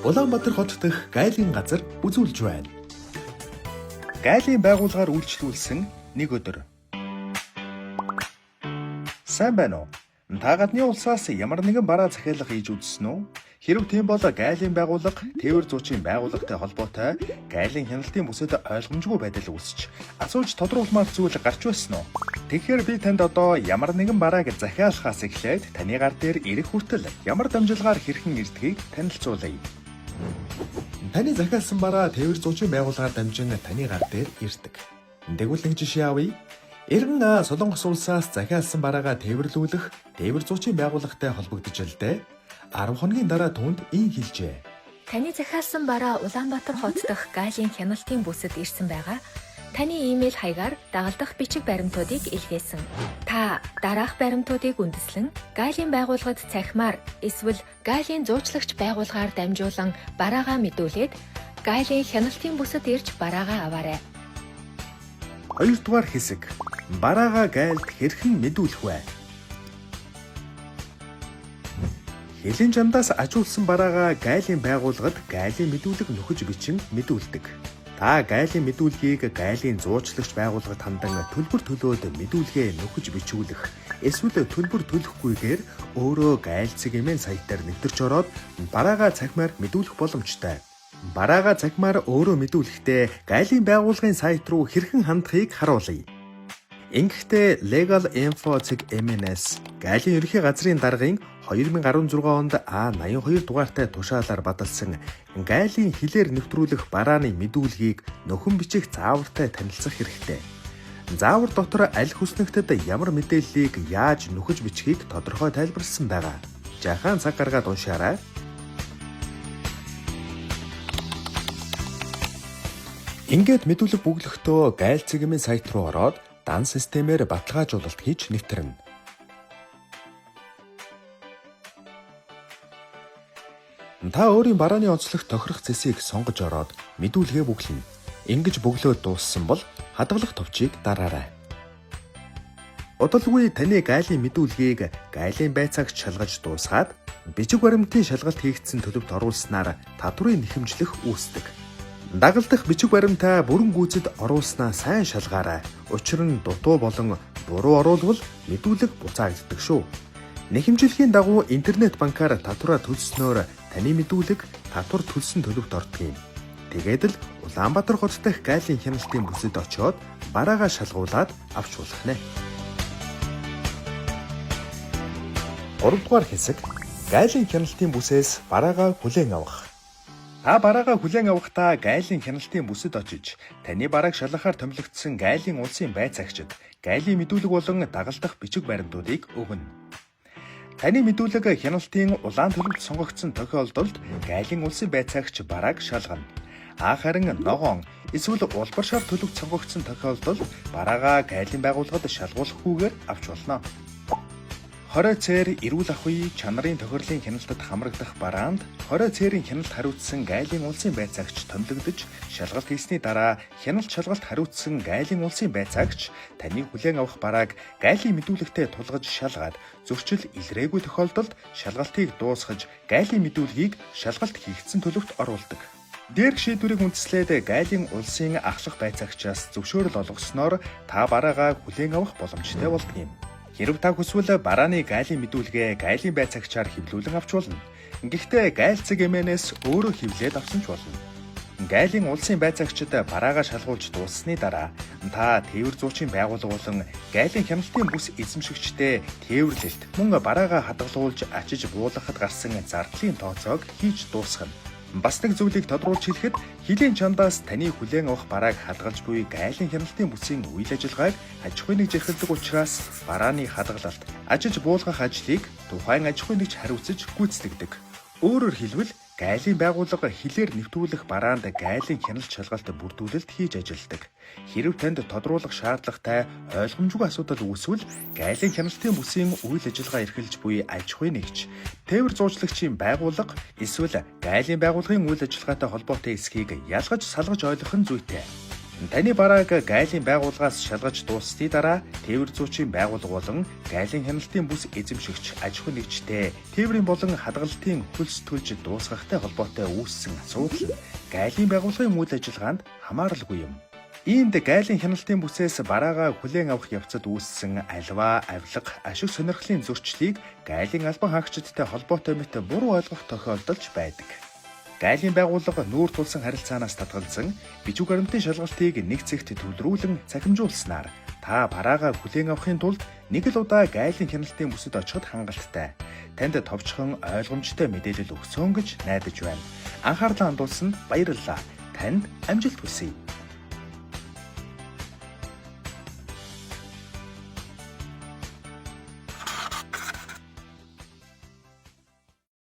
Улаанбаатар хот дахь гайлын газар үзүүлж байна. Гайлын байгууллагаар үйлчлүүлсэн нэг өдөр. Сайн байна уу? Та гадны улсаас ямар нэгэн бараа захиалга хийж үзсэн үү? Хэрв тийм бол гайлын байгууллага тээвэр зуучийн байгууллагатай холбоотой гайлын хяналтын бүсэд ойлгомжгүй байдал үүсч асууж тодруулмаар зүйл гарч байсан уу? Тэгэхээр би танд одоо ямар нэгэн барааг захиалахаас эхлээд таны гар дээр ирэх хүртэл ямар дамжилгаар хэрхэн ирдгийг танилцуулъя. Таны захиалсан бараа тээвэр зуучийн байгууллагаар дамжин таны гар дээр ирдэг. Тэгвэл нэг жишээ авъя. Иргэн Солонгос улсаас захиалсан бараагаа тээвэрлүүлэх тээвэр зуучийн байгууллагатай холбогдож илдээ 10 хоногийн дараа түүнд ийм хэлжээ. Таны захиалсан бараа Улаанбаатар хот дахь гайлын хяналтын бүсэд ирсэн байгаа. Таны имэйл хаягаар дагалдах бичиг баримтуудыг илгээсэн. Та дараах баримтуудыг үндэслэн гайлын байгууллагад цахимаар эсвэл гайлын зуучлагч байгууллагаар дамжуулан бараагаа мэдүүлээд гайлын хяналтын бүсэд ирж бараагаа аваарай. 2 дугаар хэсэг. Бараагаа гайлд хэрхэн мэдүүлэх вэ? Хэлийн жандаас ажуулсан бараагаа гайлын байгууллагад гайлын мэдүүлэг нөхөж бичин мэдүүлдэг. Та гайлын мэдүүлгийг гайлын зуучлагч байгууллагад хандан төлбөр төлөөд мэдүүлгээ нөхөж бичүүлэх эсвэл төлбөр төлөхгүйгээр өөрөө гайлцэг эмээн сайтаар нэвтэрч ороод бараагаа цахимаар мэдүүлэх боломжтой. Бараагаа цахимаар өөрөө мэдүүлэхдээ гайлын байгууллагын сайт руу хэрхэн хандахыг харуулъя. Ингэхдээ legal.info.mn-с гайлын ерөнхий газрын даргын 2016 онд А82 дугаартай тушаалаар баталсан гайлын хилээр нэвтрүүлэх барааны мэдүүлгийг нөхөн бичих заавартай танилцах хэрэгтэй. Заавар дотор аль хүснэгтэд ямар мэдээллийг яаж нөхөж бичгийг тодорхой тайлбарласан байгаа. Жаахан цаг гаргаад уншаарай. Ингээд мэдүүлэг бүглэхдээ гайл цэгийн сайт руу ороод дан системээр баталгаажуулалт хийж нэвтэрнэ. Та өөрийн барааны онцлог тохирох зэсийг сонгож ороод мэдүүлгээ бүглэнэ. Ингэж бүглөөд дууссан бол хадгалах товчийг дараарай. Удалгүй таны гайлын мэдүүлгийг гайлын байцаагч шалгаж дуусгаад бичиг баримтын шалгалт хийгдсэн төлөвт оруулснаар татврын нэхэмжлэх үүсдэг. Дагалдах бичиг баримтаа бүрэн гүйцэд оруулснаа сайн шалгаарай. Учир нь дутуу болон буруу оруулвал мэдүүлэг буцаагддаг шүү. Нэхэмжлэхийн дагуу интернет банкаар татвараа төлснөөр таны мэдүүлэг татвар төлсөн төлөвт ордог юм. Тэгээд л Улаанбаатар хот дахь гайлын хяналтын бүсэд очиод бараагаа шалгуулад авч болох нэ. 3 дугаар хэсэг. Гайлын хяналтын бүсээс бараагаа хүлээн авах. Та бараагаа хүлээн авахдаа гайлын хяналтын бүсэд очиж таны барааг шалгахаар томилогдсон гайлын улсын байцаагчид гайлын мэдүүлэг болон дагалдах бичиг баримтуудыг өгнө. Таны мэдүүлэг хяналтын улаан төлөвт сонгогдсон тохиолдолд гайлын улсын байцаагч барааг шалгана. Харин ногоон эсвэл улбар шар төлөвт сонгогдсон тохиолдолд бараагаа гайлын байгууллагад шалгуулахгүйгээр авч болно. 20 цээр эрүүл ахуй чанарын тохирлын хяналтад хамрагдах бараанд 20 цээрийн хяналт хариуцсан гайлын улсын байцаагч томилогдож шалгалт хийсний дараа хяналт шалгалт хариуцсан гайлын улсын байцаагч таны хүлээн авах барааг гайлын мэдүүлэгтээ тулгаж шалгаад зөрчил илрээгүй тохиолдолд шалгалтыг дуусгаж гайлын мэдүүлгийг шалгалт хийгдсэн төлөвт оруулдаг. Дээрх шийдвэрийг үндэслээд гайлын улсын ахлах байцаагчаас зөвшөөрөл олгосноор та бараагаа хүлээн авах боломжтой болдог юм. Хэрв та хүсвэл барааны гайлын мэдүүлгээ гайлын байцаагчаар хэвлүүлэн авч болно. Гэхдээ гайлцэг эмээнээс өөрөө хэвлээд авсан ч болно. Гайлын улсын байцаагчид бараагаа шалгуулж дууссаны дараа та тээвэр зуучийн байгууллага болон гайлын хяналтын бүс эзэмшигчдээ тээвэрлэлт мөн бараагаа хадгалуулж ачиж буулгахад гарсан зардлын тооцоог хийж дуусгана. Бас нэг зүйлийг тодруулж хэлэхэд хилийн чандаас таны хүлээн авах барааг хадгалж буй гайлын хяналтын бүсийн үйл ажиллагааг аж ахуйн нэгж эрхэлдэг учраас барааны хадгалалт, ажиж буулгах ажлыг тухайн аж ахуйн нэгж хариуцаж гүйцэтгэдэг. Өөрөөр хэлбэл гайлын байгууллага хилээр нэвтрүүлэх бараанд гайлын хяналт шалгалт бүрдүүлэлт хийж ажилладаг. Хэрв танд тодруулах шаардлагатай ойлгомжгүй асуудал үүсвэл гайлын хяналтын бүсийн үйл ажиллагаа эрхэлж буй аж ахуйн нэгж, тээвэр зуучлагчийн байгууллага эсвэл гайлын байгууллагын үйл ажиллагаатай холбоотой эсхийг ялгаж салгаж ойлгох нь зүйтэй. Таны барааг гайлын байгууллагаас шалгаж дууссны дараа тээвэр зуучийн байгууллага болон гайлын хяналтын бүс эзэмшигч аж ахуй нэгжтэй тээврийн болон хадгалтын хөлс төлж дуусгахтай холбоотой үүссэн асуудал гайлын байгууллагын үйл ажиллагаанд хамааралгүй юм. Иймд гайлын хяналтын бүсээс бараагаа хүлээн авах явцад үүссэн альва, авилга, ашиг сонирхлын зөрчлийг гайлын албан хаагчдтай холбоотой мэт буруу ойлгох тохиолдолж байдаг. Гайлын байгууллага нүүр тулсан харилцаанаас татгалзсан бичиг баримтын шалгалтыг нэг цэгт төлрүүлэн цахимжуулснаар та бараагаа хүлээн авахын тулд нэг л удаа гайлын хяналтын бүсэд очиход хангалттай. Танд товчхон ойлгомжтой мэдээлэл өгсөн гэж найдаж байна. Анхаарлаа хандуулсанд баярлалаа. Танд амжилт хүсье.